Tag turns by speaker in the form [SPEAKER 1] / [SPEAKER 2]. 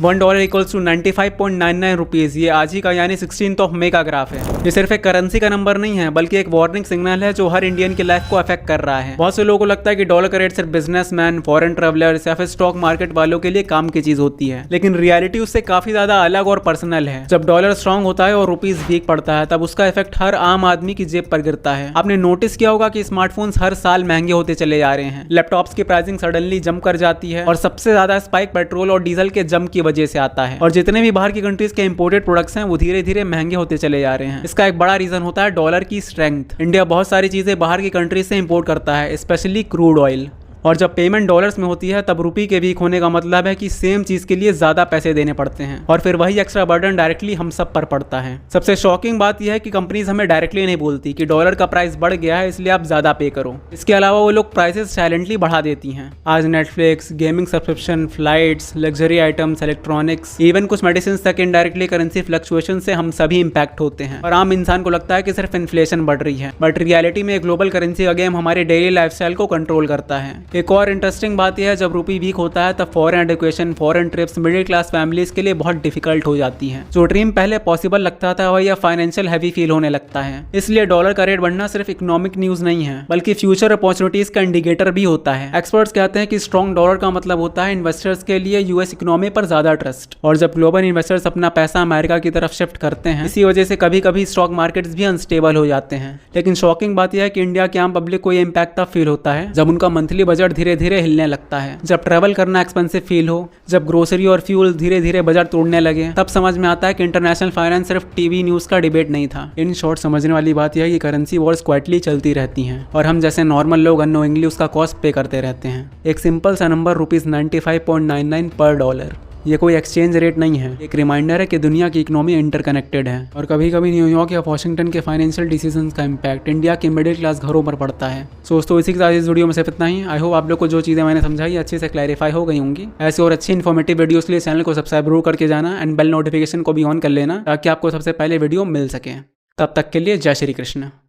[SPEAKER 1] $1 equals to 95.99 rupees. ये आज ही का यानी 16 मई का ग्राफ है। ये सिर्फ एक करेंसी का नंबर नहीं है बल्कि एक वार्निंग सिग्नल है जो हर इंडियन की लाइफ को अफेक्ट कर रहा है। बहुत से लोगों को लगता है कि डॉलर का रेट सिर्फ बिजनेसमैन, फॉरेन ट्रेवलर्स या फिर स्टॉक मार्केट वालों के लिए काम की चीज होती है, लेकिन रियलिटी उससे काफी ज्यादा अलग और पर्सनल है। जब डॉलर स्ट्रांग होता है और रुपीज वीक पड़ता है तब उसका इफेक्ट हर आम आदमी की जेब पर गिरता है। आपने नोटिस किया होगा कि स्मार्टफोन्स हर साल महंगे होते चले जा रहे हैं, लैपटॉप्स की प्राइसिंग सडनली जंप कर जाती है और सबसे ज्यादा स्पाइक पेट्रोल और डीजल के जंप की वजह से आता है। और जितने भी बाहर की कंट्रीज के इंपोर्टेड प्रोडक्ट्स हैं वो धीरे धीरे महंगे होते चले जा रहे हैं। इसका एक बड़ा रीजन होता है डॉलर की स्ट्रेंथ। इंडिया बहुत सारी चीजें बाहर की कंट्रीज से इंपोर्ट करता है, स्पेशली क्रूड ऑयल, और जब पेमेंट डॉलर्स में होती है तब रुपये के वीक होने का मतलब है कि सेम चीज के लिए ज्यादा पैसे देने पड़ते हैं और फिर वही एक्स्ट्रा बर्डन डायरेक्टली हम सब पर पड़ता है। सबसे शॉकिंग बात यह है कि कंपनीज हमें डायरेक्टली नहीं बोलती कि डॉलर का प्राइस बढ़ गया है इसलिए आप ज्यादा पे करो। इसके अलावा वो लोग प्राइसेस साइलेंटली बढ़ा देती हैं। आज Netflix, gaming subscription, flights, luxury items, electronics, even कुछ मेडिसिन तक इनडायरेक्टली करेंसी फ्लक्चुएशन से हम सभी इंपैक्ट होते हैं और आम इंसान को लगता है कि सिर्फ इन्फ्लेशन बढ़ रही है, बट रियलिटी में ग्लोबल करेंसी का गेम हमारे डेली लाइफस्टाइल को कंट्रोल करता है। एक और इंटरेस्टिंग बात यह है जब रुपये वीक होता है तब foreign education, foreign trips middle class families के लिए बहुत डिफिकल्ट हो जाती है। जो ड्रीम पहले पॉसिबल लगता था वही अब फाइनेंशियल हैवी फील होने लगता है। इसलिए डॉलर का रेट बढ़ना सिर्फ इकोनॉमिक न्यूज नहीं है बल्कि फ्यूचर अपॉर्चुनिटीज का इंडिकेटर भी होता है। एक्सपर्ट्स कहते हैं कि स्ट्रॉन्ग डॉलर का मतलब होता है इन्वेस्टर्स के लिए यूएस इकोनॉमी पर ज्यादा ट्रस्ट, और जब ग्लोबल इन्वेस्टर्स अपना पैसा अमेरिका की तरफ शिफ्ट करते हैं इसी वजह से कभी कभी स्टॉक मार्केट्स भी अनस्टेबल हो जाते हैं। लेकिन शॉकिंग बात यह है कि इंडिया के आम पब्लिक को ये इंपैक्ट तब फील होता है जब उनका मंथली बजट धीरे धीरे हिलने लगता है, जब ट्रैवल करना एक्सपेंसिव फील हो, जब ग्रोसरी और फ्यूल धीरे धीरे बजट तोड़ने लगे, तब समझ में आता है कि इंटरनेशनल फाइनेंस सिर्फ टीवी न्यूज का डिबेट नहीं था। इन शॉर्ट समझने वाली बात यह है कि करेंसी वॉर्स क्वाइटली चलती रहती हैं और हम जैसे नॉर्मल लोग अननोइंगली उसका कॉस्ट पे करते रहते हैं। एक सिंपल सा नंबर ₹95.99 पर डॉलर, ये कोई एक्सचेंज रेट नहीं है, एक रिमाइंडर है कि दुनिया की इकोनॉमी इंटरकनेक्टेड है और कभी कभी न्यूयॉर्क या वॉशिंगटन के फाइनेंशियल डिसीजंस का इम्पैक्ट इंडिया के मिडिल क्लास घरों पर पड़ता है। दोस्तों इसी के साथ इस वीडियो में सिर्फ इतना ही। आई होप आप लोग को जो चीज़ें मैंने समझाई अच्छे से क्लैरिफाई हो गई होंगी। ऐसे और अच्छी इन्फॉर्मेटिव वीडियोस के लिए चैनल को सब्सक्राइब जरूर करके जाना एंड बेल नोटिफिकेशन को भी ऑन कर लेना ताकि आपको सबसे पहले वीडियो मिल सके। तब तक के लिए जय श्री कृष्ण।